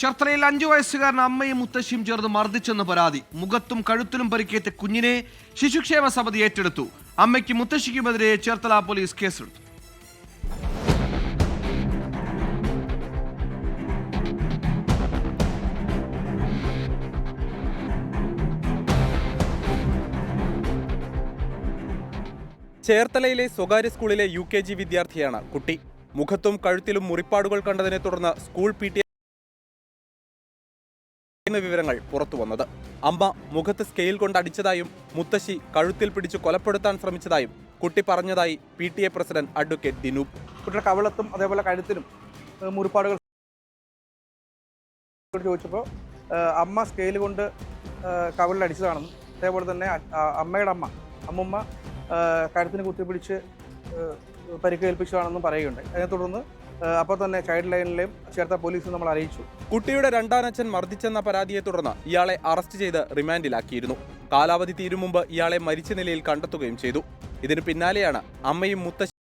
ചേർത്തലയിൽ 5 വയസ്സുകാരൻ അമ്മയും മുത്തശ്ശിയും ചേർന്ന് മർദ്ദിച്ചെന്ന് പരാതി. മുഖത്തും കഴുത്തിലും പരിക്കേറ്റ കുഞ്ഞിനെ ശിശുക്ഷേമ സമിതി ഏറ്റെടുത്തു. അമ്മയ്ക്കും മുത്തശ്ശിക്കുമെതിരെ ചേർത്തല പോലീസ് കേസെടുത്തു. ചേർത്തലയിലെ സ്വകാര്യ സ്കൂളിലെ UKG വിദ്യാർത്ഥിയാണ് കുട്ടി. മുഖത്തും കഴുത്തിലും മുറിപ്പാടുകൾ കണ്ടതിനെ തുടർന്ന് സ്കൂൾ PTA വിവരങ്ങൾ പുറത്തുവന്നത്. അമ്മ മുഖത്ത് സ്കെയിൽ കൊണ്ട് അടിച്ചതായും മുത്തശ്ശി കഴുത്തിൽ പിടിച്ച് കൊലപ്പെടുത്താൻ ശ്രമിച്ചതായും കുട്ടി പറഞ്ഞതായി PTA പ്രസിഡന്റ് അഡ്വക്കേറ്റ് ദിനൂപ്. കുട്ടിയുടെ കവളത്തും അതേപോലെ കഴുത്തിലും മുറിപ്പാടുകൾ ചോദിച്ചപ്പോൾ അമ്മ സ്കെയിൽ കൊണ്ട് കവളിൽ അടിച്ചതാണെന്നും അതേപോലെ തന്നെ അമ്മയുടെ അമ്മുമ്മ കഴുത്തിന് കുത്തിപ്പിടിച്ച് പരിക്കേൽപ്പിച്ചതാണെന്നും പറയുകയുണ്ടായി. അതിനെ തുടർന്ന് അപ്പോൾ തന്നെ ചൈൽഡ് ലൈനിലെയും ചേർത്ത പോലീസിൽ നമ്മൾ അറിയിച്ചു. കുട്ടിയുടെ രണ്ടാനച്ഛൻ മർദ്ദിച്ചെന്ന പരാതിയെ തുടർന്ന് ഇയാളെ അറസ്റ്റ് ചെയ്ത് റിമാൻഡിലാക്കിയിരുന്നു. കാലാവധി തീരും മുമ്പ് ഇയാളെ മരിച്ച നിലയിൽ കണ്ടെത്തുകയും ചെയ്തു. ഇതിനു പിന്നാലെയാണ് അമ്മയും മുത്തശ്ശി